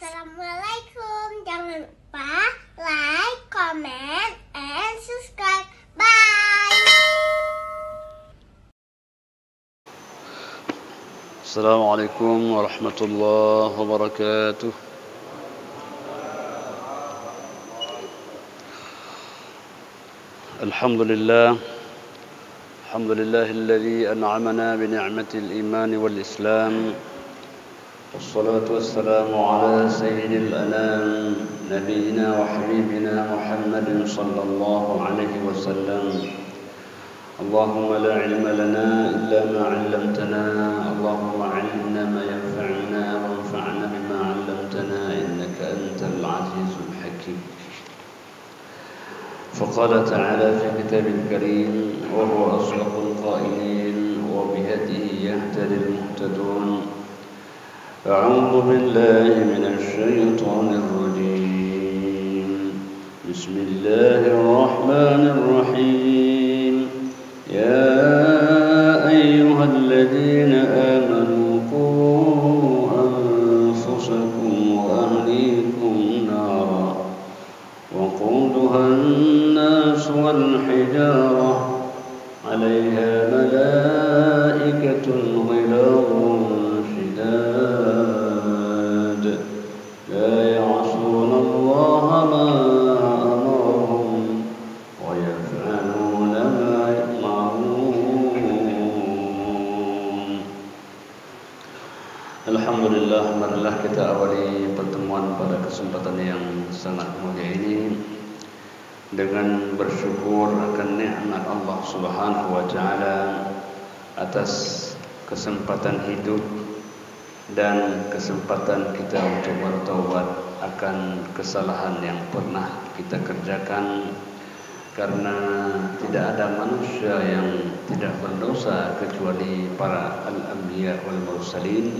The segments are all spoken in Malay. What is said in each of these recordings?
Assalamualaikum. Jangan lupa like, comment, and subscribe. Bye. Assalamualaikum warahmatullahi wabarakatuh. Alhamdulillah. Alhamdulillahilladzi an'amana bi ni'matil iman wal islam. Wassalatu wassalamu ala sayyidil anam nabiyyina wa habibina Muhammadin sallallahu alaihi wasallam. Allahumma la ilma lana illa ma 'allamtana. Allahumma 'allimna ma yanfa'una wanfa'na bima 'allamtana innaka antal 'azizul hakim. فقال تعالى في كتابه الكريم وهو أصدق القائلين وبهديه يهتدي المهتدون. أعوذ بالله من الشيطان الرجيم. بسم الله الرحمن الرحيم. يا أيها الذين آمنوا قوا أنفسكم وأهليكم نارا وقودها الناس والحجارة عليها ملائكة غلاظ شداد لا يعصون الله ما أمرهم ويفعلون ما يؤمرون. Alhamdulillah, marilah kita awali pertemuan pada kesempatan yang sangat mulia ini dengan bersyukur akan nikmat Allah Subhanahu wa taala atas kesempatan hidup dan kesempatan kita untuk bertaubat akan kesalahan yang pernah kita kerjakan, karena tidak ada manusia yang tidak berdosa kecuali para al-anbiya wal mursalin.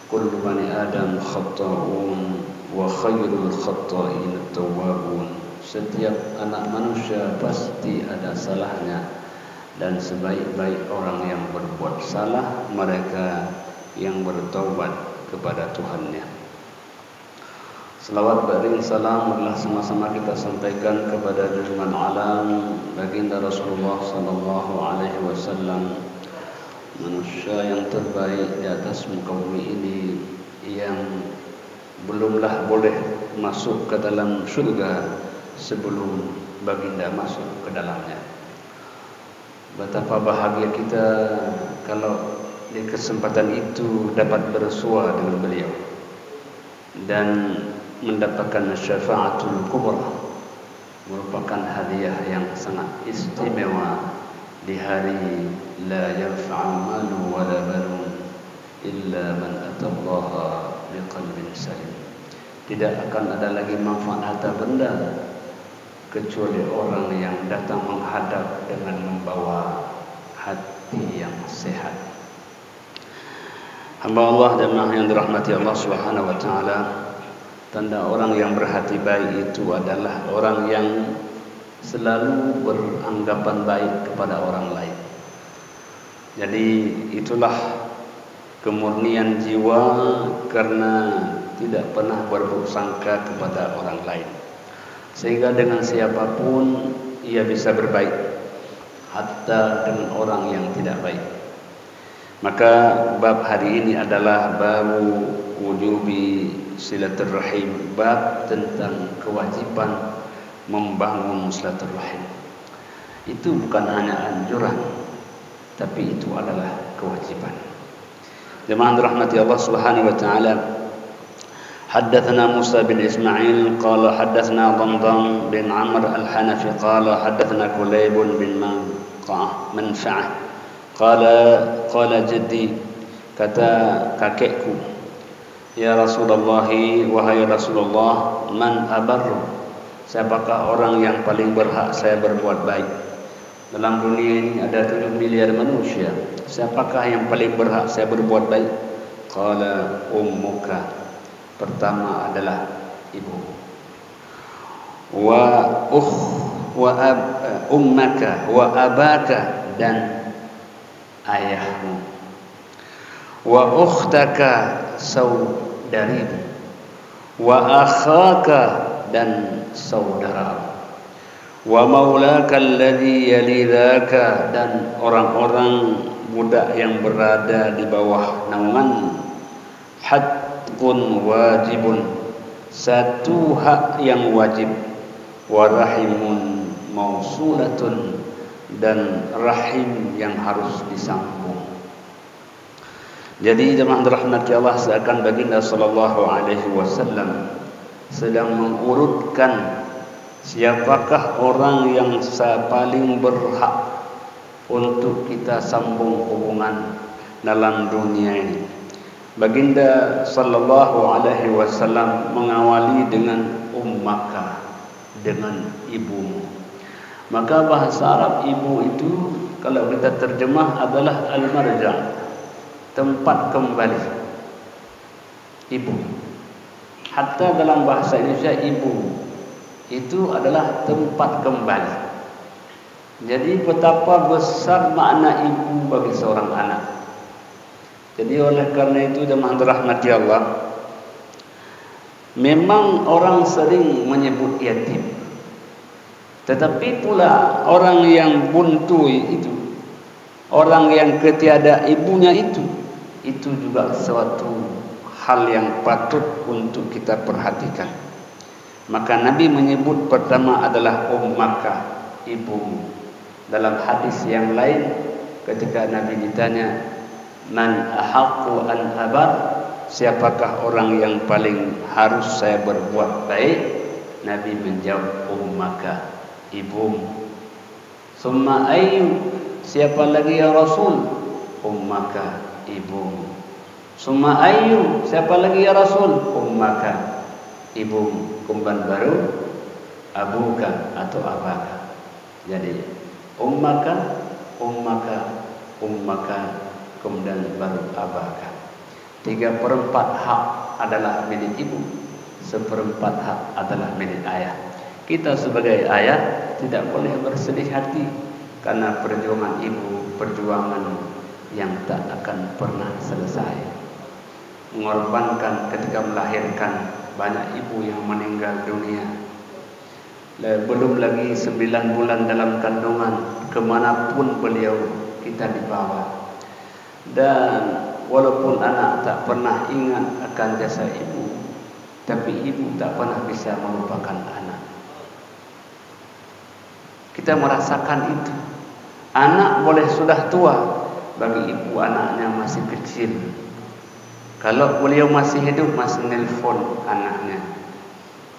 Kullu bani Adam khata'un wa khairul khata'in at-tawwabun. Setiap anak manusia pasti ada salahnya, dan sebaik-baik orang yang berbuat salah mereka yang bertaubat kepada Tuhannya. Selawat bering salam adalah sama-sama kita sampaikan kepada junjungan alam baginda Rasulullah sallallahu alaihi wasallam, manusia yang terbaik di atas muka bumi ini, yang belumlah boleh masuk ke dalam syurga sebelum baginda masuk ke dalamnya. Betapa bahagia kita kalau di kesempatan itu dapat bersua dengan beliau dan mendapatkan syafaatul kubra, merupakan hadiah yang sangat istimewa di hari la yanfa'u malu wa la banun illa man atallaha biqalbin salim. Tidak akan ada lagi manfaat harta benda kecuali orang yang datang menghadap dengan membawa hati yang sehat. Hamba Allah jemaah yang dirahmati Allah Subhanahu wa taala, tanda orang yang berhati baik itu adalah orang yang selalu beranggapan baik kepada orang lain. Jadi itulah kemurnian jiwa, karena tidak pernah berburuk sangka kepada orang lain, sehingga dengan siapapun ia bisa berbaik, hatta dengan orang yang tidak baik. Maka bab hari ini adalah bab wujubi silaturrahim, bab tentang kewajiban membangun silaturrahim. Itu bukan hanya anjuran, tapi itu adalah kewajiban. Jemaah dirahmati Allah Subhanahu wa taala, حدثنا موسى بن إسماعيل قال حدثنا ضمضم بن عمرو الحنفي قال حدثنا كليب بن منفعة قال جدي kata kakekku, ya Rasulullah, wahai Rasulullah, man abarru, siapakah orang yang paling berhak saya berbuat baik? Dalam dunia ini ada 7 miliar manusia, siapakah yang paling berhak saya berbuat baik? Qala ummuka, pertama adalah ibu. Ummaka wa abaka, dan ayahmu. Wa ukhtaka, saudarimu. wa akhaka dan saudara, wa maulaka alladhi yalidhaka dan orang-orang budak yang berada di bawah naungan. Haqqun wajibun, satu hak yang wajib, wa rahimun mausulatun dan rahim yang harus disambung. Jadi jemaah dirahmati Allah, seakan baginda sallallahu alaihi wasallam sedang mengurutkan siapakah orang yang paling berhak untuk kita sambung hubungan dalam dunia ini. Baginda sallallahu alaihi wasallam mengawali dengan ummaka, dengan ibumu. Maka bahasa Arab ibu itu kalau kita terjemah adalah al-marja', tempat kembali. Ibu. Hatta dalam bahasa Indonesia ibu itu adalah tempat kembali. Jadi betapa besar makna ibu bagi seorang anak. Jadi oleh karena itu jemaah dirahmati Allah, memang orang sering menyebut yatim. Tetapi pula orang yang buntu itu, orang yang ketiada ibunya itu juga suatu hal yang patut untuk kita perhatikan. Maka Nabi menyebut pertama adalah ummaka, ibumu. Dalam hadis yang lain ketika Nabi ditanya, man ahaqqu an abar, siapakah orang yang paling harus saya berbuat baik? Nabi menjawab ummaka, ibumu. Summa ayyu, siapa lagi ya Rasul? Ummaka, ibumu. Summa ayyu, siapa lagi ya Rasul? Ummaka, ibumu. Kemudian baru abuka atau abaka. Jadi ummaka, ummaka, ummaka, kemudian baru abaka. 3/4 hak adalah milik ibu, 1/4 hak adalah milik ayah. Kita sebagai ayah tidak boleh bersedih hati karena perjuangan ibu, perjuangan yang tak akan pernah selesai. Mengorbankan ketika melahirkan, banyak ibu yang meninggal dunia. Belum lagi 9 bulan dalam kandungan, kemanapun beliau kita dibawa. Dan walaupun anak tak pernah ingat akan jasa ibu, tapi ibu tak pernah bisa melupakan anak. Kita merasakan itu. Anak boleh sudah tua, bagi ibu anaknya masih kecil. Kalau beliau masih hidup, masih nelpon anaknya.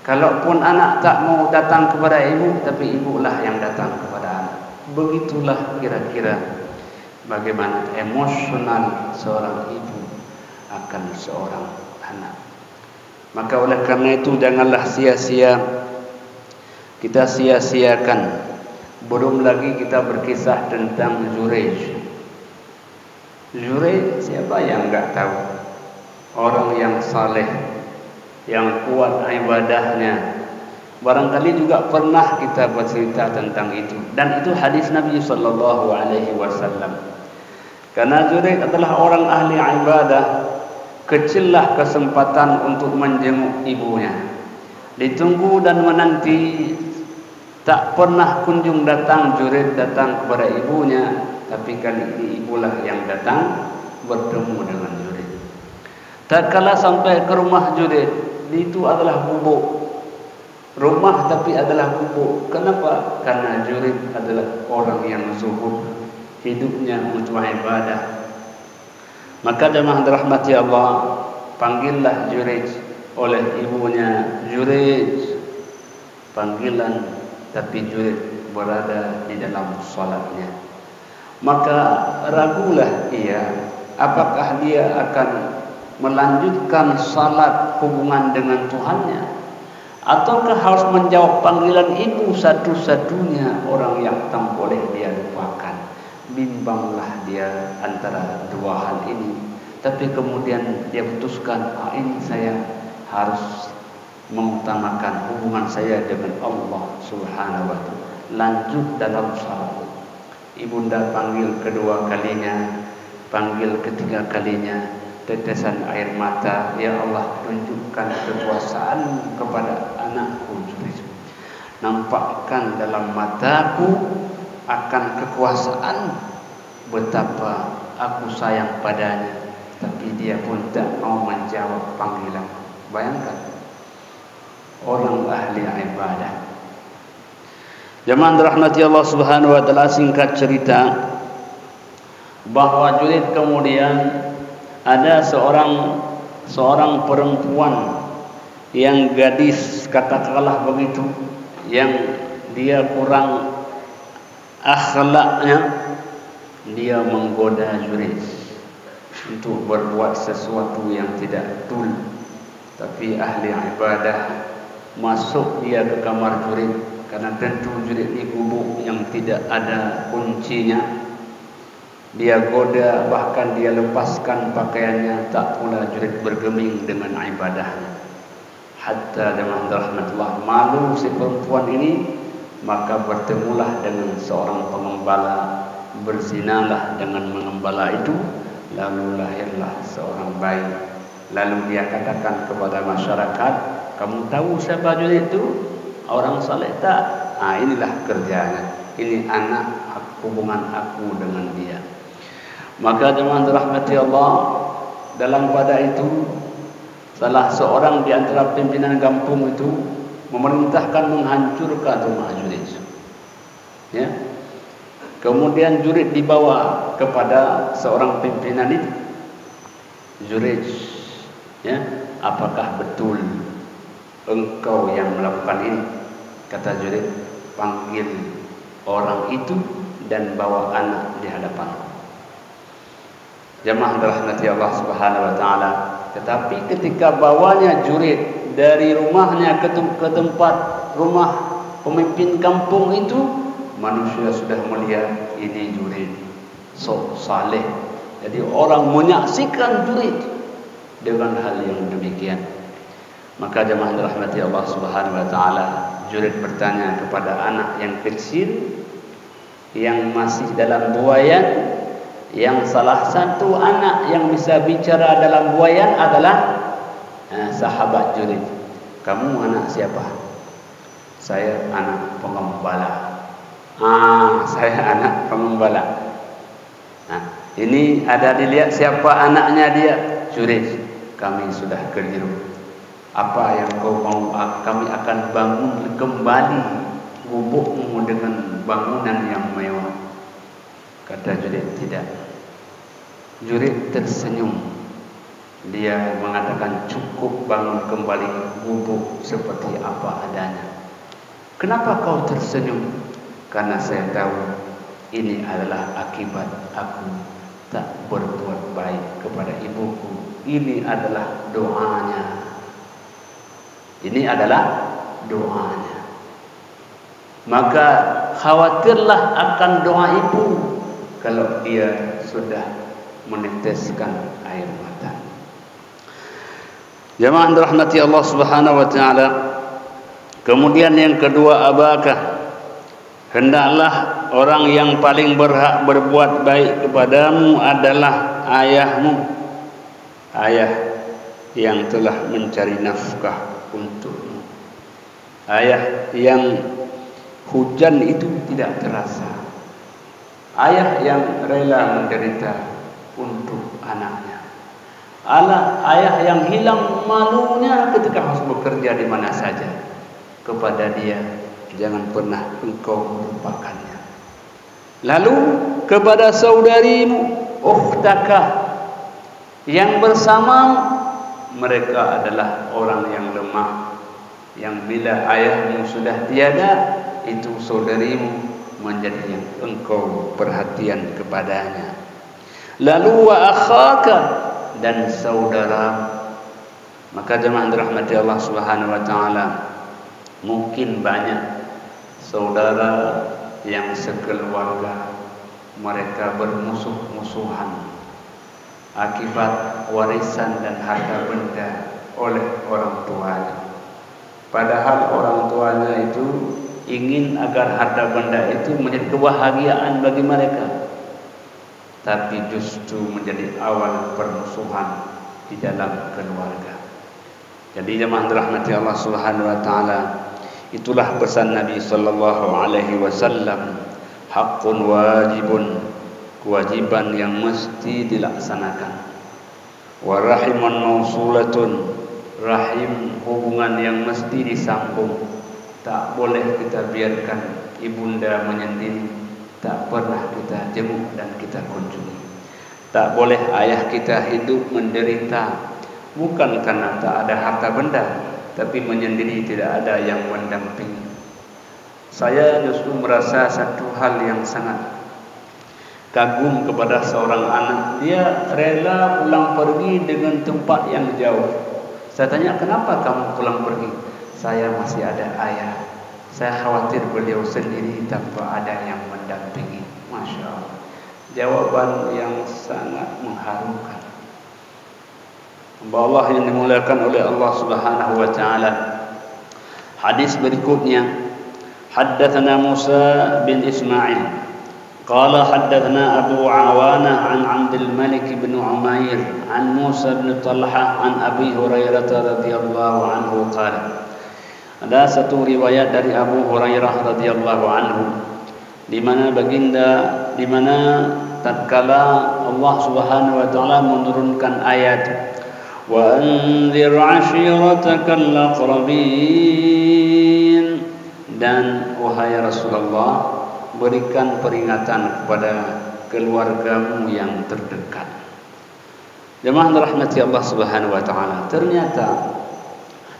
Kalaupun anak tak mau datang kepada ibu, tapi ibulah yang datang kepada anak. Begitulah kira-kira bagaimana emosional seorang ibu akan seorang anak. Maka oleh karena itu janganlah sia-sia kita sia-siakan. Belum lagi kita berkisah tentang Jurayj. Jurayj siapa yang enggak tahu? Orang yang saleh, yang kuat ibadahnya. Barangkali juga pernah kita bercerita tentang itu. Dan itu hadis Nabi sallallahu alaihi wasallam. Karena Jurayj adalah orang ahli ibadah, kecillah kesempatan untuk menjenguk ibunya. Ditunggu dan menanti, tak pernah kunjung datang Jurayj datang kepada ibunya, tapi kali ini ibulah yang datang bertemu dengan Jurayj. Tak kala sampai ke rumah Jurayj, itu adalah gubuk. Rumah tapi adalah gubuk. Kenapa? Karena Jurayj adalah orang yang zuhud, hidupnya untuk ibadah. Maka jemaah dirahmati Allah, panggillah Jurayj oleh ibunya. Jurayj, panggilan, tapi Jurayj berada di dalam salatnya. Maka ragulah ia, apakah dia akan melanjutkan salat hubungan dengan Tuhannya, ataukah harus menjawab panggilan ibu satu-satunya orang yang tak boleh dia lupakan. Bimbanglah dia antara dua hal ini. Tapi kemudian dia putuskan, ini saya harus mengutamakan hubungan saya dengan Allah Subhanahu wa ta'ala. Lanjut dalam salat. Ibunda panggil kedua kalinya, panggil ketiga kalinya, tetesan air mata, ya Allah tunjukkan kekuasaan kepada anakku Jureij. Nampakkan dalam mataku akan kekuasaan betapa aku sayang padanya, tapi dia pun tak mau menjawab panggilan. Bayangkan orang ahli ibadah. Jemaah dirahmati Allah Subhanahu wa taala, singkat cerita bahwa Jureij kemudian ada seorang perempuan yang gadis, katakanlah begitu, yang dia kurang akhlaknya, dia menggoda Jureij untuk berbuat sesuatu yang tidak betul. Tapi ahli ibadah masuk dia ke kamar Jureij, karena tentu Jureij ini gubuk yang tidak ada kuncinya. Dia goda, bahkan dia lepaskan pakaiannya, tak pula Jureij bergeming dengan ibadahnya. Hatta dengan rahmatullah, malu si perempuan ini, maka bertemulah dengan seorang pengembala, berzinalah dengan mengembala itu, lalu lahirlah seorang bayi. Lalu dia katakan kepada masyarakat, kamu tahu siapa Jureij itu? Orang saleh tak? Inilah kerjanya. Ini anak, hubungan aku dengan dia. Maka jemaah dirahmati Allah, dalam pada itu salah seorang di antara pimpinan kampung itu memerintahkan menghancurkan rumah Jureij. Ya. Kemudian Jureij dibawa kepada seorang pimpinan itu. Jureij, ya, apakah betul engkau yang melakukan ini? Kata Jureij, panggil orang itu dan bawa anak di hadapanku. Jemaah dirahmati Allah Subhanahu wa taala. Tetapi ketika bawanya Jureij dari rumahnya ke tempat rumah pemimpin kampung itu, manusia sudah melihat ini Jureij sok saleh. Jadi orang menyaksikan Jureij dengan hal yang demikian. Maka jemaah dirahmati Allah Subhanahu wa taala, Jureij bertanya kepada anak yang kecil yang masih dalam buayan, yang salah satu anak yang bisa bicara dalam buayan adalah sahabat Jureij. Kamu anak siapa? Saya anak pengembala. Saya anak pengembala. Ini ada dilihat siapa anaknya dia? Jureij. Kami sudah keliru. Apa yang kau mau? Kami akan bangun kembali gubukmu dengan bangunan yang mewah. Kata Jureij, tidak. Jureij tersenyum. Dia mengatakan, cukup bangun kembali gubuk seperti apa adanya. Kenapa kau tersenyum? Karena saya tahu ini adalah akibat aku tak berbuat baik kepada ibuku. Ini adalah doanya. Ini adalah doanya. Maka khawatirlah akan doa ibu kalau dia sudah meneteskan air mata. Jemaah dirahmati Allah Subhanahu wa taala. Kemudian yang kedua, abaka, hendaklah orang yang paling berhak berbuat baik kepadamu adalah ayahmu. Ayah yang telah mencari nafkah untukmu. Ayah yang hujan itu tidak terasa. Ayah yang rela menderita untuk anaknya. Ayah yang hilang malunya ketika harus bekerja di mana saja. Kepada dia, jangan pernah engkau melupakannya. Lalu kepada saudarimu, ukhtaka, yang bersama mereka adalah orang yang lemah, yang bila ayahmu sudah tiada, itu saudarimu menjadi yang engkau perhatian kepadanya. Lalu wa akhaka, dan saudara. Maka jemaah dirahmati Allah Subhanahu wa taala, mungkin banyak saudara yang sekeluarga mereka bermusuh-musuhan akibat warisan dan harta benda oleh orang tuanya. Padahal orang tuanya itu ingin agar harta benda itu menjadi kebahagiaan bagi mereka, tapi justru menjadi awal permusuhan di dalam keluarga. Jadi jemaah dirahmati Allah Subhanahu wa taala, itulah pesan Nabi sallallahu alaihi wasallam, haqqun wajibun, kewajiban yang mesti dilaksanakan. Wa rahimun mausulatun, rahim hubungan yang mesti disambung. Tak boleh kita biarkan ibunda menyendiri, tak pernah kita jenguk dan kita kunjungi. Tak boleh ayah kita hidup menderita, bukan karena tak ada harta benda, tapi menyendiri, tidak ada yang mendampingi. Saya justru merasa satu hal yang sangat kagum kepada seorang anak. Dia rela pulang pergi dengan tempat yang jauh. Saya tanya, kenapa kamu pulang pergi? Saya masih ada ayah. Saya khawatir beliau sendiri tanpa ada yang mendampingi. Masya Allah. Jawaban yang sangat mengharukan. Hamba Allah yang dimuliakan oleh Allah Subhanahu wa taala. Hadis berikutnya, haddatsana Musa bin Ismail qala haddatsana Abu Awana an Abdul Malik bin Umair an Musa bin Talha an Abi Hurairah radhiyallahu anhu qala. Ada satu riwayat dari Abu Hurairah radhiyallahu anhu di mana tatkala Allah Subhanahu wa taala menurunkan ayat wa anzir 'ashiratakal aqrabin, dan wahai Rasulullah, berikan peringatan kepada keluargamu yang terdekat. Jemaah dirahmati Allah Subhanahu wa taala, ternyata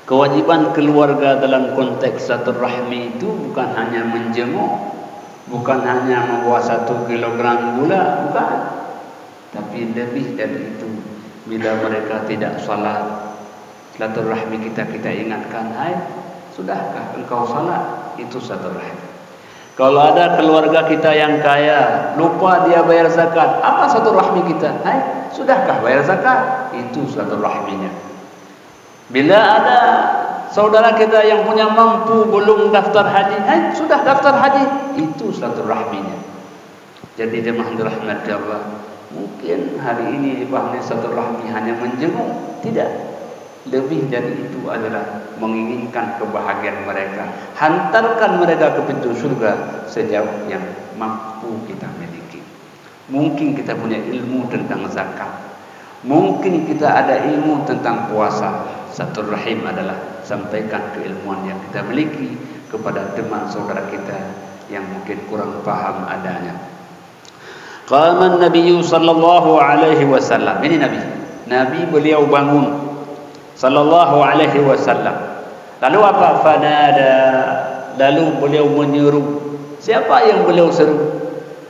kewajiban keluarga dalam konteks silaturahmi itu bukan hanya menjenguk, bukan hanya membawa 1 kilogram gula, bukan. Tapi lebih dari itu. Bila mereka tidak salat, silaturahmi kita ingatkan, hai, sudahkah engkau salat? Itu silaturahmi. Kalau ada keluarga kita yang kaya, lupa dia bayar zakat, apa silaturahmi kita? Hai, sudahkah bayar zakat? Itu silaturahminya. Bila ada saudara kita yang punya mampu belum daftar haji, sudah daftar haji, itu silaturahminya. Jadi jemaah dirahmati Allah, mungkin hari ini dipahami silaturahmi hanya menjenguk, tidak. Lebih dari itu adalah menginginkan kebahagiaan mereka, hantarkan mereka ke pintu surga sejauh yang mampu kita miliki. Mungkin kita punya ilmu tentang zakat, mungkin kita ada ilmu tentang puasa. Silaturahim adalah sampaikan keilmuan yang kita miliki kepada teman saudara kita yang mungkin kurang paham adanya. Qama an-nabiy sallallahu alaihi wasallam. Ini Nabi beliau bangun sallallahu alaihi wasallam. Lalu apa? Fanada, lalu beliau menyeru. Siapa yang beliau seru?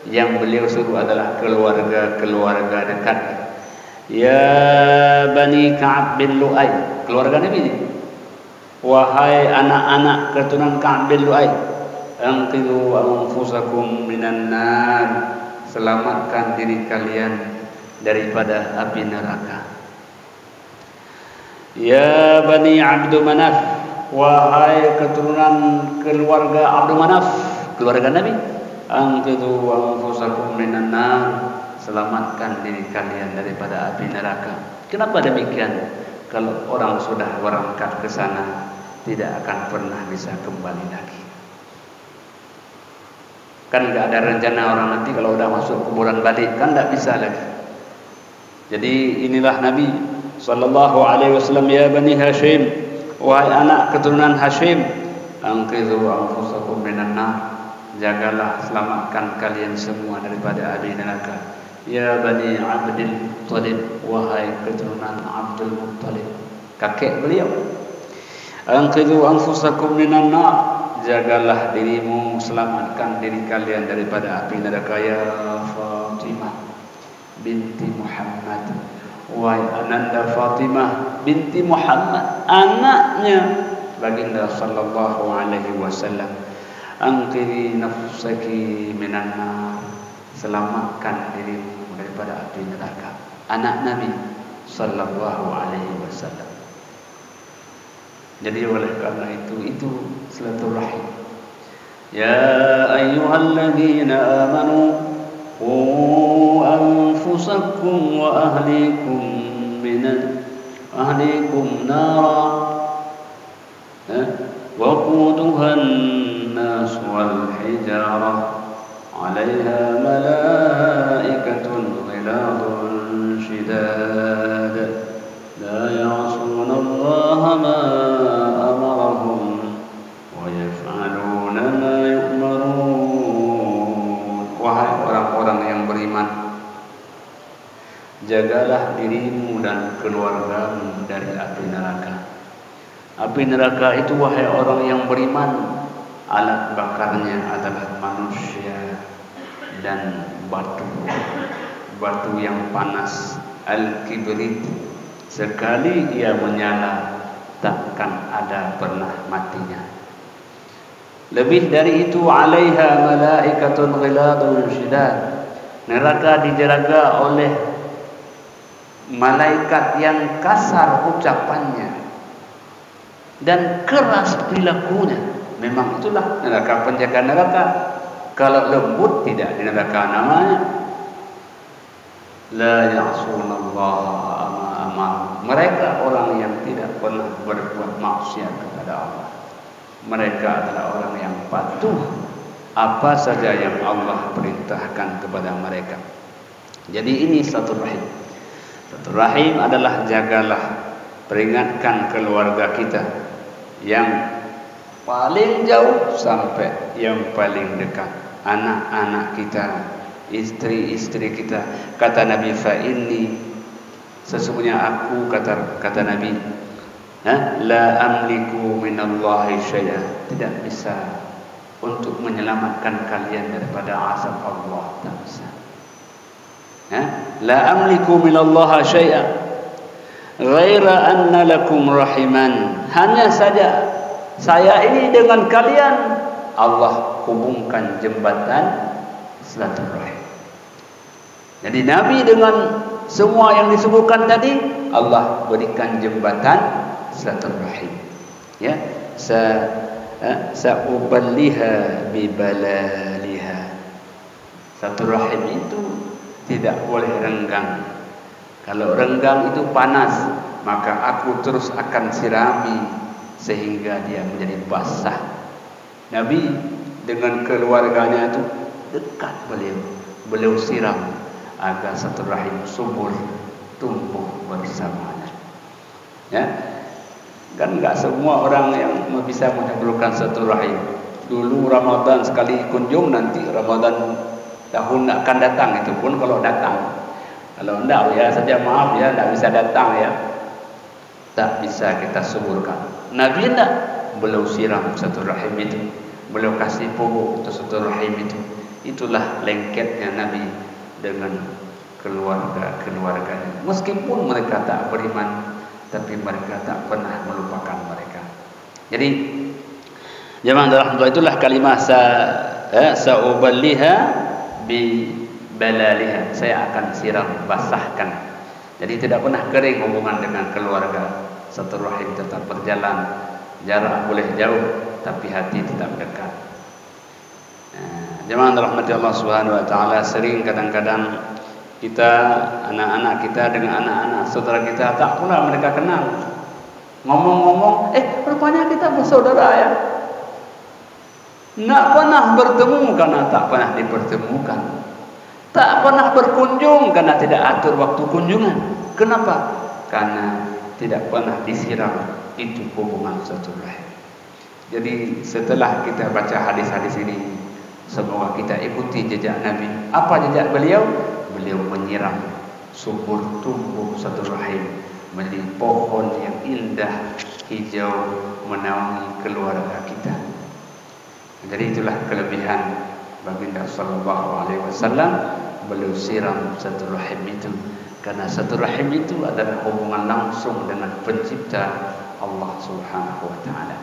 Yang beliau seru adalah keluarga dekat. Ya Bani Ka'ab bin Lu'ay, keluarga Nabi ini. Wahai anak-anak keturunan Ka'ab bin Lu'ay, anqidhu anfusakum minan nar, selamatkan diri kalian daripada api neraka. Ya Bani Abdul Manaf, wahai keturunan keluarga Abdul Manaf, keluarga Nabi, anqidhu anfusakum minan nar, selamatkan diri kalian daripada api neraka. Kenapa demikian? Kalau orang sudah berangkat ke sana, tidak akan pernah bisa kembali lagi. Kan enggak ada rencana orang nanti kalau sudah masuk kuburan balik, kan enggak bisa lagi. Jadi inilah Nabi sallallahu alaihi wasallam, ya Bani Hashim, wahai anak keturunan Hashim, anqidhu anfusakum minan nar, jagalah, selamatkan kalian semua daripada api neraka. Ya Bani Abdul Muttalib, wahai keturunan Abdul Muttalib, kakek beliau, anqidhu anfusakum minan nar, jagalah dirimu, selamatkan diri kalian daripada api neraka. Ya Fatimah binti Muhammad, wahai ananda Fatimah binti Muhammad, anaknya baginda sallallahu alaihi wasallam, anqidhi nafsaki minan nar, selamatkan dirimu daripada api neraka. Anak Nabi sallallahu alaihi wasallam. Jadi oleh karena itu silaturahim. Ya ayyuhalladzina amanu qu anfusakum wa ahlikum من أهلكم نارا وقودها الناس والحجارة عليها ملائكة غلاظ شداد لا يعصون الله ما أمرهم ويفعلون ما يؤمرون. Wahai orang-orang yang beriman, jagalah dirimu dan keluargamu dari api neraka. Api neraka itu, wahai orang yang beriman, alat bakarnya adalah manusia dan batu. Batu yang panas, al-kibrit. Sekali ia menyala, takkan ada pernah matinya. Lebih dari itu, alaiha malaikatun ghiladun syidad. Neraka dijaga oleh malaikat yang kasar ucapannya dan keras perilakunya. Memang itulah neraka, penjaga neraka. Kalau lembut tidak di neraka namanya. La ya'sunallaha ma amar. Mereka orang yang tidak pernah berbuat maksiat kepada Allah. Mereka adalah orang yang patuh apa saja yang Allah perintahkan kepada mereka. Jadi ini satu rahim. Satu rahim adalah jagalah, peringatkan keluarga kita yang paling jauh sampai yang paling dekat, anak-anak kita, istri-istri kita. Kata Nabi, fa inni, sesungguhnya aku, kata Nabi, la amliku minallahi syai'a, tidak bisa untuk menyelamatkan kalian daripada azab Allah, tak bisa. La amliku minallahi syai'a ghaira anna lakum rahiman, hanya saja saya ini dengan kalian Allah hubungkan jembatan silaturahim. Jadi Nabi dengan semua yang disebutkan tadi, Allah berikan jembatan silaturahim. Ya, sa'uballiha bibalaliha. Silaturahim itu tidak boleh renggang. Kalau renggang itu panas, maka aku terus akan sirami sehingga dia menjadi basah. Nabi dengan keluarganya itu dekat beliau siram agar satu rahim subur tumbuh bersamanya. Ya, kan enggak semua orang yang bisa menyuburkan satu rahim. Dulu Ramadan sekali kunjung, nanti Ramadan tahun akan datang itu pun kalau datang. Kalau enggak ya saja maaf ya, enggak bisa datang ya. Tak bisa kita suburkan. Nabi enggak, beliau siram satu rahim itu. Beliau kasih pupuk untuk satu rahim itu. Itulah lengketnya Nabi dengan keluarga-keluarganya. Meskipun mereka tak beriman, tapi mereka tak pernah melupakan mereka. Jadi jemaah rahmatullah, itulah kalimah sa'uballiha bi balaliha, saya akan siram, basahkan. Jadi tidak pernah kering hubungan dengan keluarga. Satu rahim tetap berjalan, jarak boleh jauh tapi hati tetap dekat. Jemaah rahmati Allah Subhanahu wa taala, sering kadang-kadang kita, anak-anak kita dengan anak-anak saudara kita tak pula mereka kenal. Ngomong-ngomong, rupanya kita bersaudara ya. Tak pernah bertemu karena tak pernah dipertemukan. Tak pernah berkunjung karena tidak atur waktu kunjungan. Kenapa? Karena tidak pernah disiram itu hubungan satu rahim. Jadi setelah kita baca hadis-hadis ini, semoga kita ikuti jejak Nabi. Apa jejak beliau? Beliau menyiram, subur tumbuh satu rahim menjadi pohon yang indah, hijau, menaungi keluarga kita. Jadi itulah kelebihan baginda sallallahu alaihi wasallam, beliau siram satu rahim itu, karena satu rahim itu adalah hubungan langsung dengan pencipta Allah Subhanahu wa taala.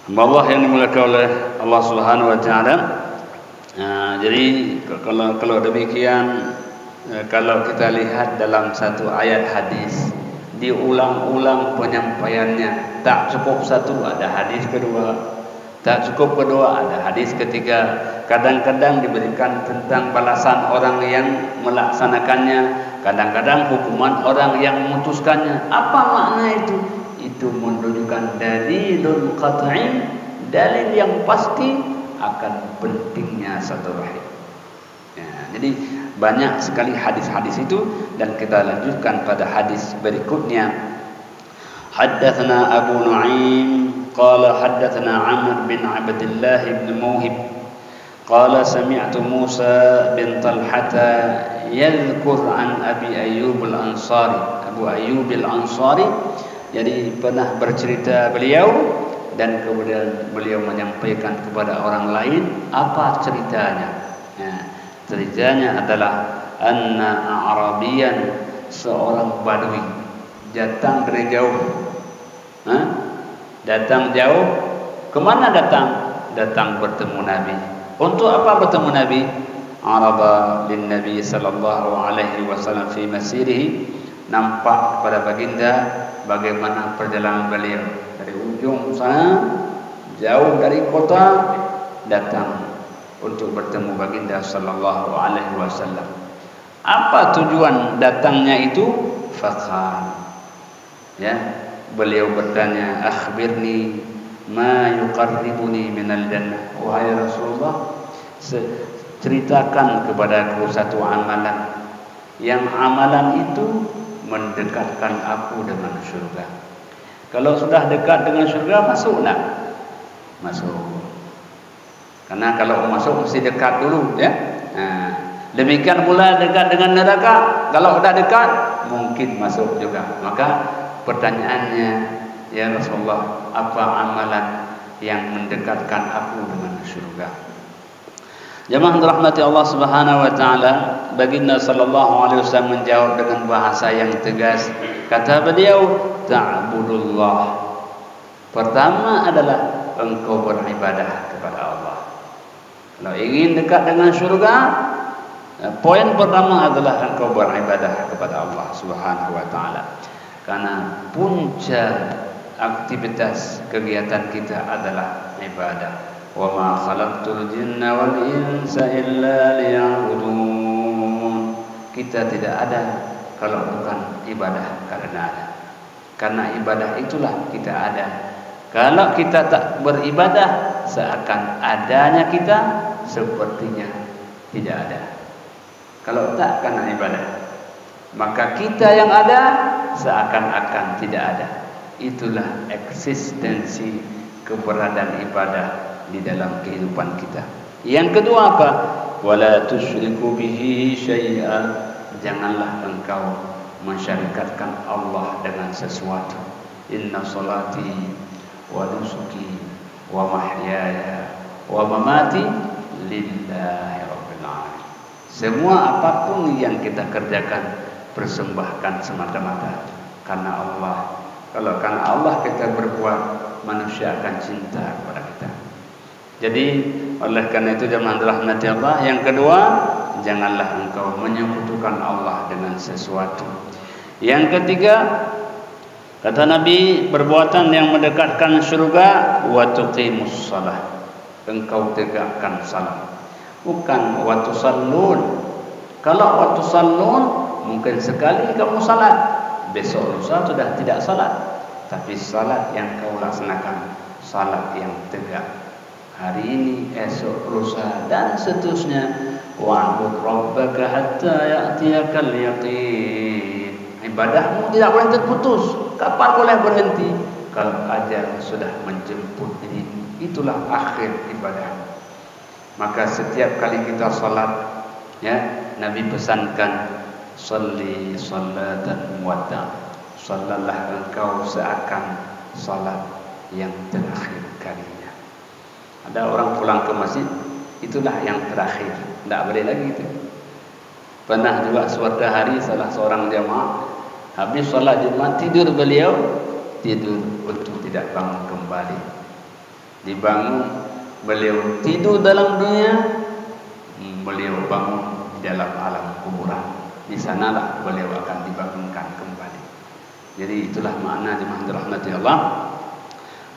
Allah yang dimuliakan oleh Allah Subhanahu wa taala. Jadi kalau demikian, kalau kita lihat dalam satu ayat hadis diulang-ulang penyampaiannya, tak cukup satu, ada hadis kedua, Tak cukup berdoa, ada hadis ketiga. Kadang-kadang diberikan tentang balasan orang yang melaksanakannya, kadang-kadang hukuman orang yang memutuskannya. Apa makna itu? Itu menunjukkan dalilun qat'i, dalil yang pasti akan pentingnya silaturahim. Ya, jadi banyak sekali hadis-hadis itu, dan kita lanjutkan pada hadis berikutnya. Haddatsana Abu Nu'aim qala haddatsana Amr bin Abdullah bin Muhib qala sami'tu Musa bin Talhata yadhkur an Abi Ayyub al-Ansari. Abu Ayyub al-Ansari jadi pernah bercerita beliau, dan kemudian beliau menyampaikan kepada orang lain apa ceritanya. Ceritanya adalah anna Arabiyan, seorang badui datang dari jauh. Datang jauh. Kemana datang? Datang bertemu Nabi. Untuk apa bertemu Nabi? Araba lin Nabi sallallahu alaihi wasallam fi masirihi, nampak kepada baginda bagaimana perjalanan beliau dari ujung sana, jauh dari kota, datang untuk bertemu baginda sallallahu alaihi wasallam. Apa tujuan datangnya itu? Faqal, ya, beliau bertanya, akhbirni ma yuqarribuni minal jannah. Wahai Rasulullah, ceritakan kepadaku satu amalan yang amalan itu mendekatkan aku dengan surga. Kalau sudah dekat dengan surga, masuk tak? Masuk. Karena kalau masuk mesti dekat dulu, ya. Demikian pula dekat dengan neraka. Kalau sudah dekat, mungkin masuk juga. Maka pertanyaannya, ya Rasulullah, apa amalan yang mendekatkan aku dengan surga? Jemaah dirahmati Allah Subhanahu wa taala, baginda sallallahu alaihi wasallam menjawab dengan bahasa yang tegas. Kata beliau, ta'budullah. Pertama adalah engkau beribadah kepada Allah. Kalau ingin dekat dengan surga, poin pertama adalah engkau beribadah kepada Allah Subhanahu wa taala. Karena puncak aktivitas kegiatan kita adalah ibadah. Wa ma khalaqtul jinna wal insa illa liya'budun. Kita tidak ada kalau bukan ibadah karena ada. Karena ibadah itulah kita ada. Kalau kita tak beribadah, seakan adanya kita sepertinya tidak ada. Kalau tak karena ibadah, maka kita yang ada seakan-akan tidak ada. Itulah eksistensi keberadaan ibadah di dalam kehidupan kita. Yang kedua apa? Wala tusyriku bihi syai'an. Janganlah engkau mensyarikatkan Allah dengan sesuatu. Inna salati wa nusuki wa mahyaya wa mamati lillahi rabbil alamin. Semua apapun yang kita kerjakan, persembahkan semata-mata karena Allah. Kalau karena Allah kita berbuat, manusia akan cinta kepada kita. Jadi oleh karena itu jemaah dirahmati Allah, yang kedua, janganlah engkau menyekutukan Allah dengan sesuatu. Yang ketiga, kata Nabi, perbuatan yang mendekatkan surga, wa tuqimus shalah. Engkau tegakkan salat. Bukan wa tusallun. Kalau wa tusallun, mungkin sekali kamu salat, besok lusa sudah tidak salat. Tapi salat yang kau laksanakan, salat yang tegak. Hari ini, esok, lusa, dan seterusnya. Wa'bud rabbaka hatta ya'tiyakal yaqin. Ibadahmu tidak boleh terputus. Kapan boleh berhenti? Kalau ajal sudah menjemput ini. Itulah akhir ibadah. Maka setiap kali kita salat, ya, Nabi pesankan, salli salatan muwadda'. Salatlah engkau seakan salat yang terakhir kalinya. Ada orang pulang ke masjid, itulah yang terakhir, tidak boleh lagi itu. Pernah juga suatu hari salah seorang jamaah habis salat Jumat, tidur beliau, tidur untuk tidak bangun kembali. Dibangun, beliau tidur dalam dunia, beliau bangun di dalam alam kuburan. Di sanalah beliau akan dibangunkan kembali. Jadi itulah makna jemaah dirahmati Allah.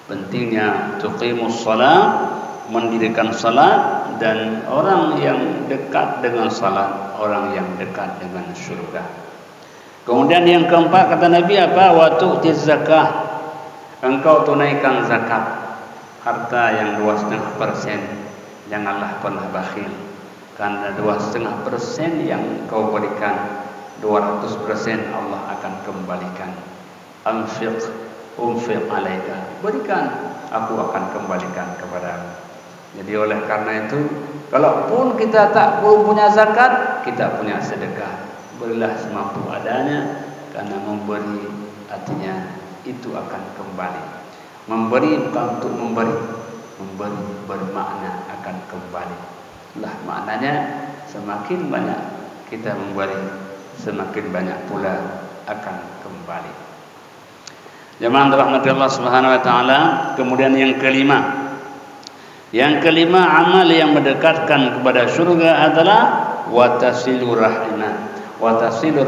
Pentingnya tuqimus salat, mendirikan salat, dan orang yang dekat dengan salat, orang yang dekat dengan surga. Kemudian yang keempat kata Nabi apa? Wa tu'tiz zakah. Engkau tunaikan zakat harta yang 2,5%. Janganlah pernah bakhil, karena 2,5% yang kau berikan 200% Allah akan kembalikan. Unfiq alaika, berikan, aku akan kembalikan kepadamu. Jadi oleh karena itu, kalaupun kita tak punya zakat, kita punya sedekah. Berilah semampu adanya, karena memberi artinya itu akan kembali. Memberi bukan untuk memberi bermakna akan kembali. Lah maknanya semakin banyak kita memberi, semakin banyak pula akan kembali. Jemaah dirahmati Allah Subhanahu wa taala. Kemudian yang kelima, amal yang mendekatkan kepada surga adalah watasilur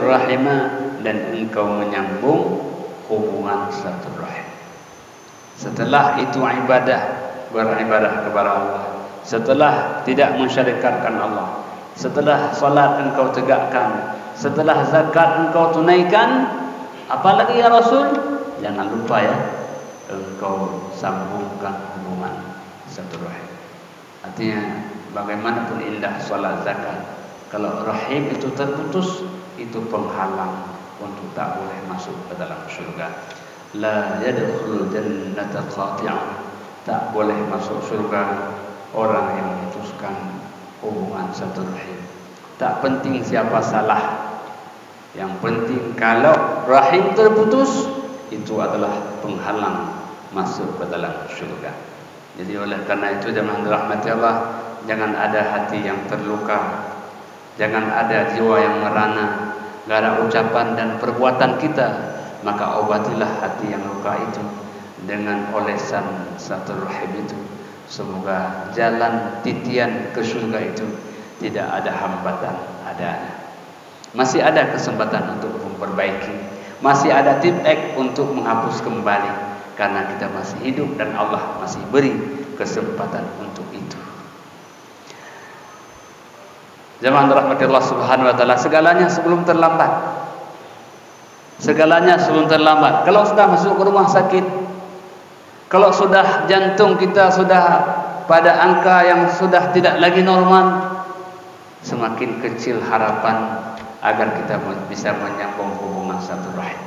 rahimah, dan engkau menyambung hubungan silaturahim. Setelah itu beribadah kepada Allah, setelah tidak mensyarikatkan Allah, setelah salat engkau tegakkan, setelah zakat engkau tunaikan, apalagi ya Rasul? Jangan lupa ya, engkau sambungkan hubungan silaturahim. Artinya bagaimanapun indah salat zakat, kalau rahim itu terputus, itu penghalang untuk tak boleh masuk ke dalam surga. La yadkhulul jannata qati'an, tak boleh masuk surga orang yang memutuskan hubungan silaturahim. Tak penting siapa salah, yang penting kalau rahim terputus, itu adalah penghalang masuk ke dalam surga. Jadi oleh karena itu jemaah dirahmati Allah, jangan ada hati yang terluka, jangan ada jiwa yang merana gara ucapan dan perbuatan kita, maka obatilah hati yang luka itu dengan olesan silaturahim itu. Semoga jalan titian ke surga itu tidak ada hambatan adanya. Masih ada kesempatan untuk memperbaiki, masih ada tip-ek untuk menghapus kembali, karena kita masih hidup dan Allah masih beri kesempatan untuk itu. Jemaah dirahmati Allah Subhanahu wa taala, segalanya sebelum terlambat. Segalanya sebelum terlambat. Kalau sudah masuk ke rumah sakit, kalau sudah jantung kita sudah pada angka yang sudah tidak lagi normal, semakin kecil harapan agar kita bisa menyambung hubungan silaturahim.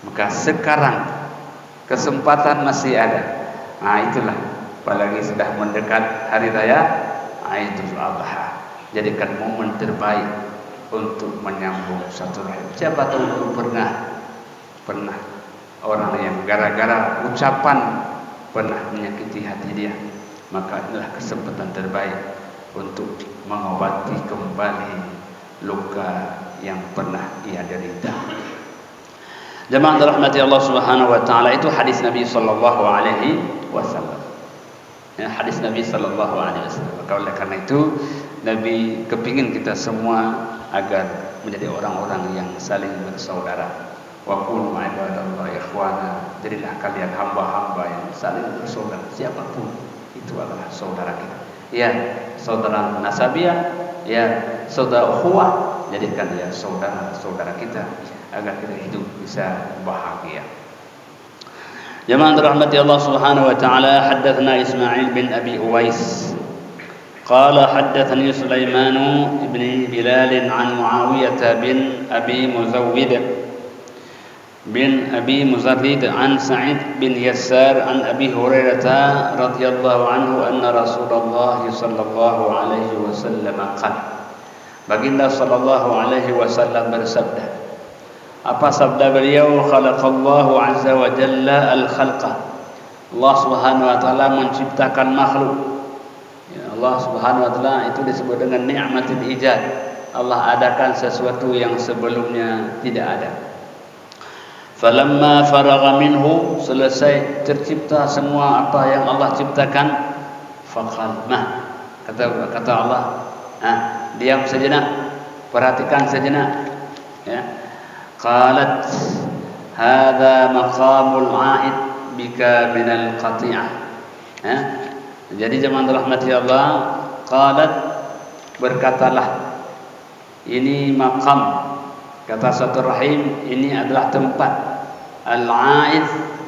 Maka sekarang kesempatan masih ada. Nah itulah, apalagi sudah mendekat hari raya Idul Adha. Jadikan momen terbaik untuk menyambung silaturahim. Siapa tahu dulu pernah orang yang gara-gara ucapan pernah menyakiti hati dia, maka inilah kesempatan terbaik untuk mengobati kembali luka yang pernah ia derita. Jemaah dirahmati Allah Subhanahu wa taala, itu hadis Nabi sallallahu alaihi wasallam. Ya, hadis Nabi sallallahu alaihi wasallam. Maka oleh karena itu Nabi kepingin kita semua agar menjadi orang-orang yang saling bersaudara. Wa qulu ibadallahi ikhwana, jadilah kalian hamba-hamba yang saling bersaudara. Siapapun itu adalah saudara kita. Ya, saudara nasabiah, ya saudara ukhuwah, jadikan dia saudara-saudara kita agar kita hidup bisa bahagia. Jemaah dirahmati Allah Subhanahu wa taala, haddatsana Ismail bin Abi Uwais qala haddatsani Sulaiman ibn Bilal an Muawiyah bin Abi Muzarrid an Sa'id bin Yassar an Abi Hurairah radhiyallahu anhu anna Rasulullah sallallahu alaihi wasallam qala, baginda sallallahu alaihi wasallam bersabda. Apa sabda beliau? Khalaqallahu azza wa jalla al-khalqa, Allah Subhanahu wa taala menciptakan makhluk. Ya, Allah Subhanahu wa taala itu disebut dengan ni'matul ijad. Allah adakan sesuatu yang sebelumnya tidak ada. Falamma faragha minhu, selesai tercipta semua apa yang Allah ciptakan, faqal ma, kata Allah, diam sejenak, perhatikan sejenak, ya. Qalat hadza maqamul 'aid bika minal qati'ah. Jadi jemaah rahmati Allah, qalat, berkatalah, ini maqam, kata silaturahim ini adalah tempat al-a'id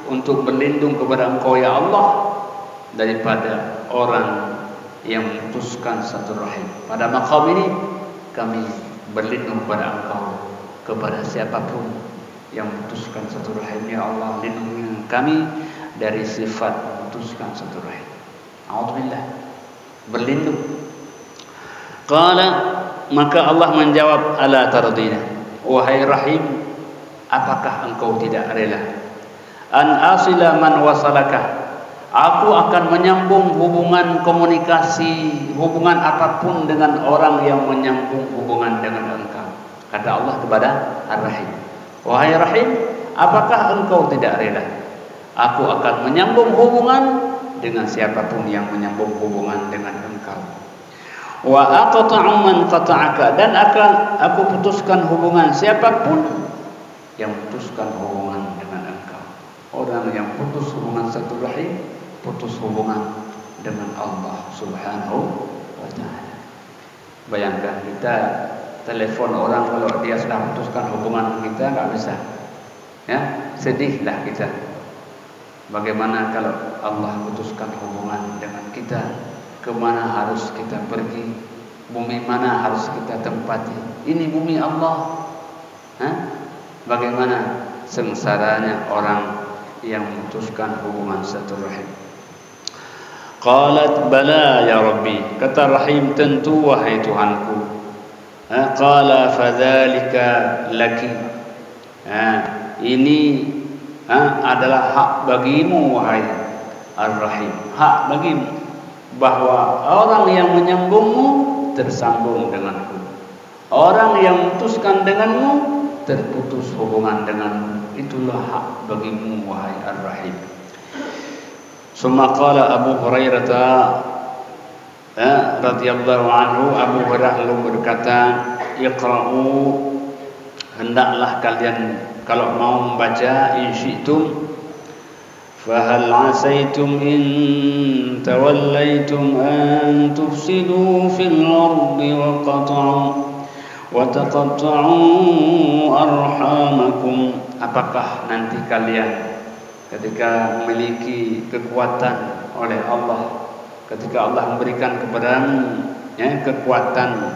untuk berlindung kepada Engkau ya Allah daripada orang yang memutuskan silaturahim. Pada maqam ini kami berlindung kepada Engkau, kepada siapapun yang memutuskan silaturahim ya Allah, lindungi kami dari sifat memutuskan silaturahim. A'udzubillah, berlindung. Qala, maka Allah menjawab, ala tardina, wahai Rahim, apakah engkau tidak rela an asila man wasalaka, aku akan menyambung hubungan komunikasi, hubungan apapun dengan orang yang menyambung hubungan dengan engkau. Kata Allah kepada Ar-Rahim, wahai Rahim, apakah engkau tidak rela aku akan menyambung hubungan dengan siapapun yang menyambung hubungan dengan engkau. Wa aqta'u man qata'aka, dan akan aku putuskan hubungan siapapun yang putuskan hubungan dengan engkau. Orang yang putus hubungan silaturahim, putus hubungan dengan Allah Subhanahu wa ta'ala. Bayangkan kita telepon orang, kalau dia sudah putuskan hubungan kita, enggak bisa. Ya, sedihlah kita. Bagaimana kalau Allah putuskan hubungan dengan kita? Kemana harus kita pergi? Bumi mana harus kita tempati? Ini bumi Allah. Bagaimana sengsaranya orang yang memutuskan hubungan silaturahim. Qalat bala ya Rabbi, kata Rahim, tentu wahai Tuhanku. Qala fadzalika laki, ini adalah hak bagimu wahai Ar-Rahim, hak bagimu, bahwa orang yang menyambungmu tersambung denganku, orang yang memutuskan denganmu terputus hubungan denganmu. Itulah hak bagimu wahai Ar-Rahim. Summa qala Abu Hurairah radhiyallahu anhu, Abu Hurairah lalu berkata, iqra'u, hendaklah kalian kalau mau membaca, in syi'tum fahal asaitum in tawallaitum an tufsidu fil ardi wa taqatta'u arhamakum. Apakah nanti kalian ketika memiliki kekuatan oleh Allah, ketika Allah memberikan kepadamu kekuatan,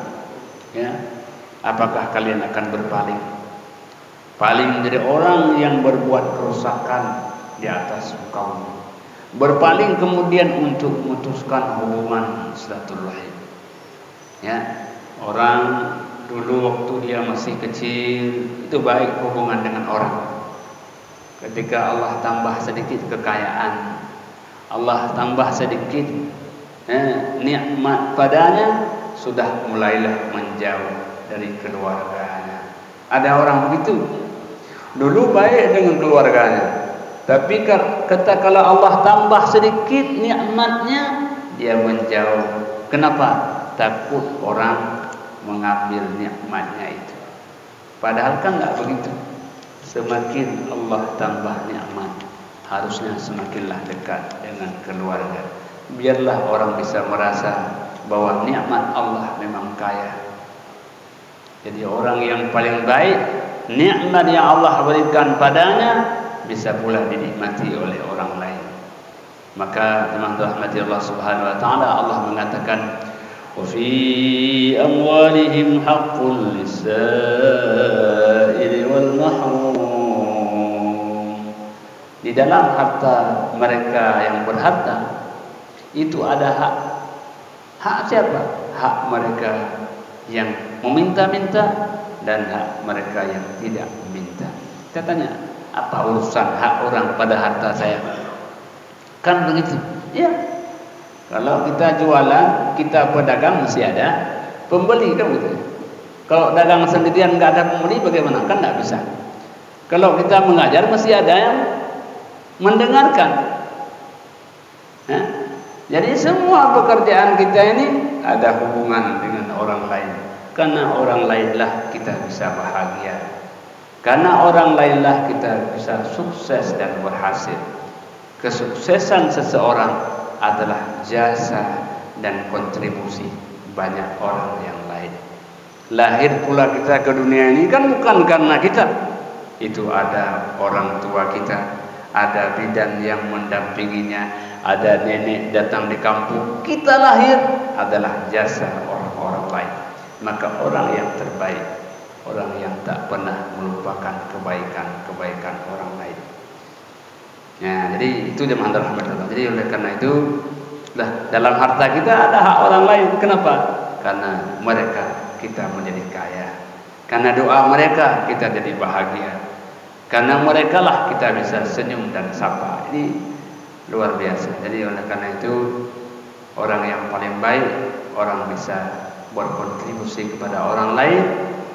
apakah kalian akan berpaling menjadi orang yang berbuat kerusakan di atas kaum, berpaling kemudian untuk memutuskan hubungan silaturahim. Orang dulu waktu dia masih kecil itu baik hubungan dengan orang. Ketika Allah tambah sedikit kekayaan, Allah tambah sedikit nikmat padanya, sudah mulailah menjauh dari keluarganya. Ada orang begitu, dulu baik dengan keluarganya, tapi kalau Allah tambah sedikit nikmatnya, dia menjauh. Kenapa? Takut orang mengambil nikmatnya itu. Padahal kan enggak begitu. Semakin Allah tambah nikmat, harusnya semakinlah dekat dengan keluarga. Biarlah orang bisa merasa bahwa nikmat Allah memang kaya. Jadi orang yang paling baik, nikmat yang Allah berikan padanya bisa pula dinikmati oleh orang lain. Maka teman rahmati Allah Subhanahu wa taala, Allah mengatakan, wa fi amwalihim haqqul lis-sa'ili wal mahrum. Di dalam harta mereka yang berharta itu ada hak. Hak siapa? Hak mereka yang meminta-minta dan hak mereka yang tidak meminta. Katanya, apa urusan hak orang pada harta saya? Kan begitu. Ya. Kalau kita jualan, kita pedagang mesti ada pembeli, kan begitu. Kalau dagang sendirian enggak ada pembeli bagaimana? Kan enggak bisa. Kalau kita mengajar mesti ada yang mendengarkan. Jadi semua pekerjaan kita ini ada hubungan dengan orang lain. Karena orang lainlah kita bisa bahagia. Karena orang lainlah kita bisa sukses dan berhasil. kesuksesan seseorang adalah jasa dan kontribusi banyak orang yang lain. Lahir pula kita ke dunia ini kan bukan karena kita. Itu ada orang tua kita, ada bidan yang mendampinginya, ada nenek datang di kampung. Kita lahir adalah jasa orang-orang lain. Maka orang yang terbaik, orang yang tak pernah melupakan kebaikan-kebaikan orang lain. Ya, jadi itu jemaah rahmat Allah. Jadi oleh karena itu, dalam harta kita ada hak orang lain. Kenapa? Karena mereka kita menjadi kaya. Karena doa mereka kita jadi bahagia. Karena mereka lah kita bisa senyum dan sapa. Ini luar biasa. Jadi oleh karena itu, orang yang paling baik, orang bisa berkontribusi kepada orang lain.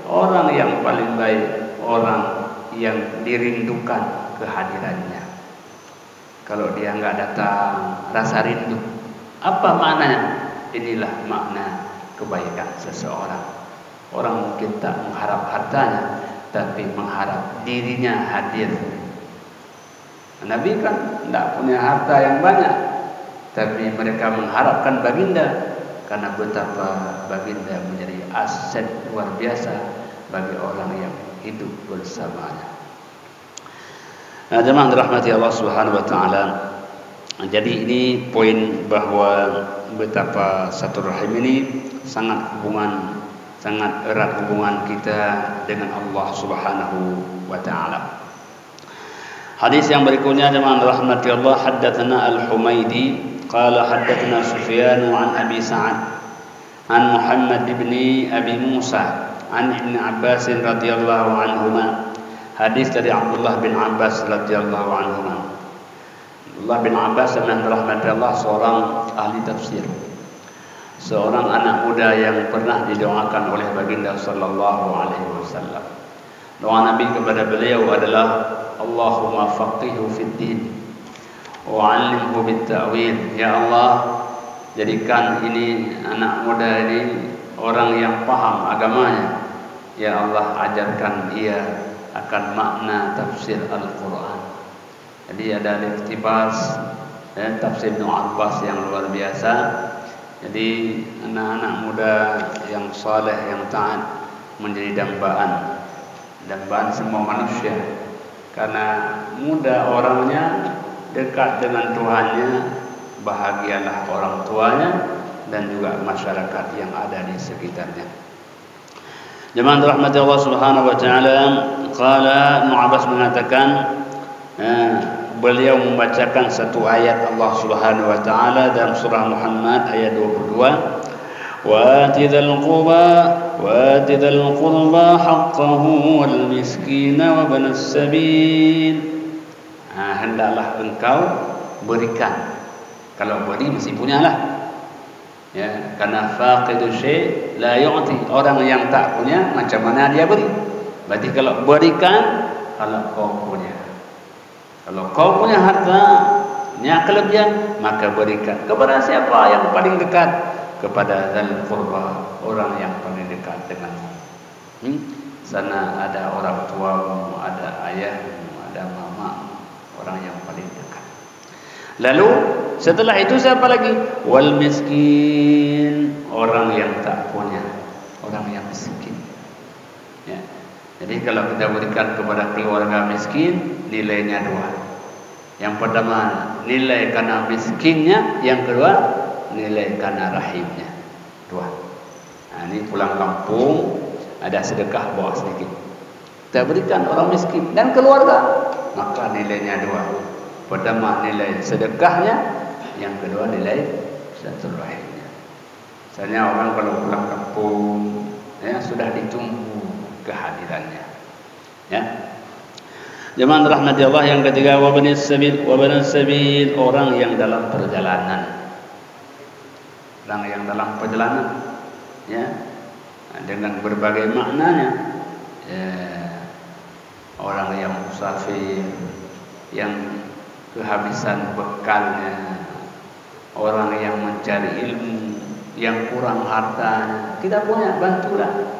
Orang yang paling baik, orang yang dirindukan kehadirannya. Kalau dia nggak datang, rasa rindu. Apa maknanya? Inilah makna kebaikan seseorang. Orang mungkin tak mengharap hartanya, tapi mengharap dirinya hadir. Nabi kan tidak punya harta yang banyak, tapi mereka mengharapkan baginda, karena betapa baginda menjadi aset luar biasa bagi orang yang hidup bersamanya. Nah, jemaah dirahmati Allah Subhanahu wa taala. Jadi ini poin bahwa betapa satu rahim ini sangat erat hubungan kita dengan Allah Subhanahu wa taala. Hadis yang berikutnya jemaah rahmati Allah, haddatsana Al-Humaidi qala haddatsana Sufyan an Abi Sa'ad an Muhammad bin Abi Musa an Ibn Abbas radhiyallahu anhuma. Hadis dari Abdullah bin Abbas radhiyallahu anhuma. Abdullah bin Abbas yang rahmati Allah seorang ahli tafsir, seorang anak muda yang pernah didoakan oleh baginda sallallahu alaihi wasallam. Doa Nabi kepada beliau adalah Allahumma faqihhu fid din wa 'allimhu bit ta'wil. Ya Allah, jadikan ini anak muda ini orang yang paham agamanya. Ya Allah, ajarkan ia akan makna tafsir Al-Quran. Jadi ada iktibas tafsir Ibnu Abbas yang luar biasa. Jadi anak-anak muda yang saleh, yang taat menjadi dambaan semua manusia. Karena muda orangnya dekat dengan Tuhannya, bahagialah orang tuanya dan juga masyarakat yang ada di sekitarnya. Jemaah rahmat Allah Subhanahu wa taala, qala Ibnu Abbas mengatakan, beliau membacakan satu ayat Allah Subhanahu wa taala dalam surah Muhammad ayat 22, wa atidhal qurba haqqahu wal miskina wa banas sabil. Hendaklah engkau berikan. Kalau beri mesti punyalah. Ya, karena faqidu syai' la yu'ti. Orang yang tak punya macam mana dia beri? Berarti kalau berikan kalau kau punya. Kalau kau punya harta, punya kelebihan, maka berikan. Kepada siapa yang paling dekat? Kepada dzal qurba, orang yang paling dekat denganmu. Sana ada orang tuamu, ada ayahmu, ada mamamu, orang yang paling dekat. Lalu setelah itu siapa lagi? Wal miskin, orang yang tak punya, orang yang miskin. Ya. Jadi kalau kita berikan kepada keluarga miskin, nilainya dua. Yang pertama nilai karena miskinnya, yang kedua nilai karena rahimnya. Dua. Nah, ini pulang kampung ada sedekah bawa sedikit. Kita berikan orang miskin dan keluarga, maka nilainya dua. Pertama nilai sedekahnya, yang kedua nilai silaturahimnya. Misalnya orang kalau pulang kampung, ya sudah ditunggu kehadirannya. Ya. Jemaah rahmati Allah, yang ketiga wa banas sabil, orang yang dalam perjalanan. Orang yang dalam perjalanan, ya, dengan berbagai maknanya. Ya, orang yang musafir, yang kehabisan bekalnya, orang yang mencari ilmu, yang kurang hartanya, kita punya, bantulah.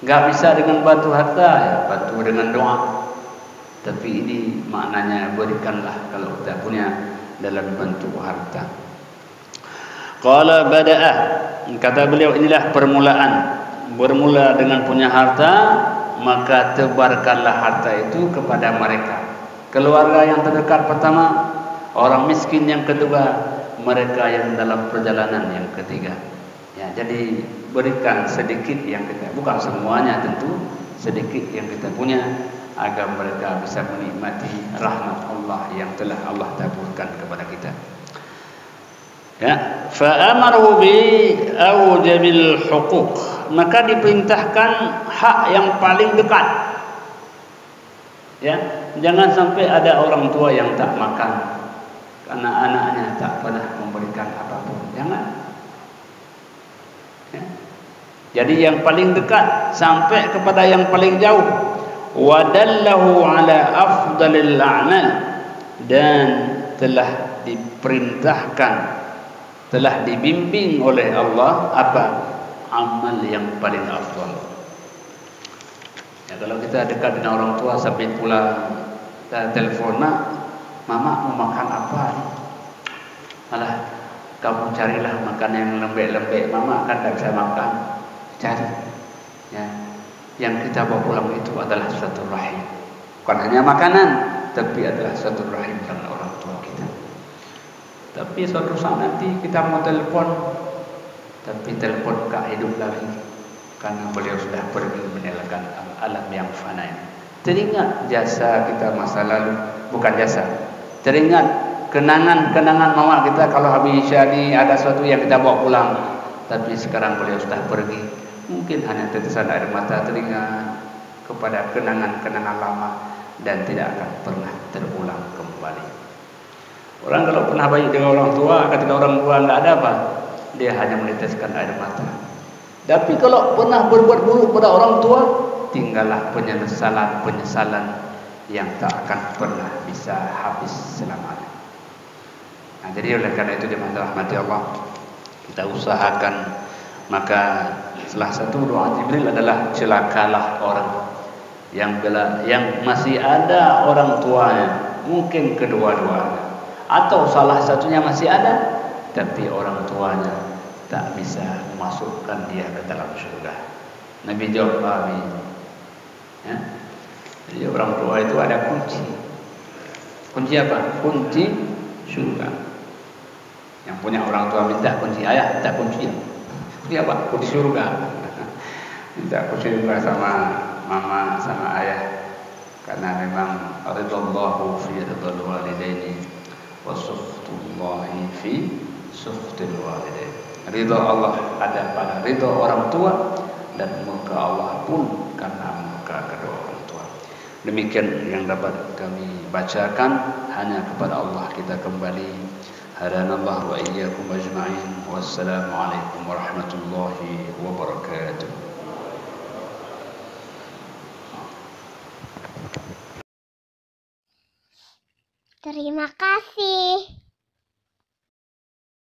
Enggak bisa dengan bantu harta, ya bantu dengan doa. Tapi ini maknanya berikanlah kalau kita punya dalam bentuk harta. Qala bada'ah, kata beliau inilah permulaan. Bermula dengan punya harta, maka tebarkanlah harta itu kepada mereka. Keluarga yang terdekat pertama, orang miskin yang kedua, mereka yang dalam perjalanan yang ketiga. Ya, jadi berikan sedikit yang kita, bukan semuanya tentu, sedikit yang kita punya agar mereka bisa menikmati rahmat Allah yang telah Allah taburkan kepada kita. Ya, fa amaru bi aujabil huquq, maka diperintahkan hak yang paling dekat. Ya, jangan sampai ada orang tua yang tak makan karena anaknya tak pernah memberikan apapun. Jangan. Ya. Jadi yang paling dekat sampai kepada yang paling jauh. Wadallahu ala afdalil a'mal, dan telah diperintahkan, telah dibimbing oleh Allah apa? Amal yang paling afdal. Ya, kalau kita dekat dengan orang tua sampai pula kita telepon, "Mak, Mama mau makan apa?" Alah, kamu carilah makan yang lembek-lembek, Mama kan tak bisa makan. Cari. Ya. Yang kita bawa pulang itu adalah suatu rahim. Bukan hanya makanan, tapi adalah suatu rahim dengan orang tua kita. Tapi suatu saat nanti kita mau telepon, tapi telepon tak hidup lagi karena beliau sudah pergi meninggalkan alam yang fana ini. Teringat jasa kita masa lalu, bukan jasa. Teringat kenangan-kenangan mama kita kalau habis Isya ni ada sesuatu yang kita bawa pulang, tapi sekarang beliau sudah pergi. Mungkin hanya tetesan air mata teringat kepada kenangan-kenangan lama dan tidak akan pernah terulang kembali. Orang kalau pernah baik dengan orang tua, ketika orang tua tidak ada apa, dia hanya meneteskan air mata. Tapi kalau pernah berbuat buruk pada orang tua, tinggallah penyesalan yang tak akan pernah bisa habis selamanya. Nah, jadi oleh karena itu dirahmati Allah, kita usahakan. Maka salah satu doa Jibril adalah celakalah orang yang masih ada orang tuanya, mungkin kedua-duanya, atau salah satunya masih ada tapi orang tuanya tak bisa memasukkan dia ke dalam surga. Nabi jawab, amin. Ya? Jadi orang tua itu ada kunci. Kunci apa? Kunci surga. Yang punya orang tua minta kunci, ayah minta kunci. Kunci apa? Kunci surga. Minta kunci surga sama mama sama ayah. Karena memang ridallahu fi ridal walidaini wa sukhtullahi fi sukhtil walidain. Ridha Allah ada pada ridha orang tua, dan murka Allah pun karena murka kedua orang tua. Demikian yang dapat kami bacakan, hanya kepada Allah kita kembali. Hadanallahu wa iyyakum ajma'in. Wassalamualaikum warahmatullahi wabarakatuh. Terima kasih.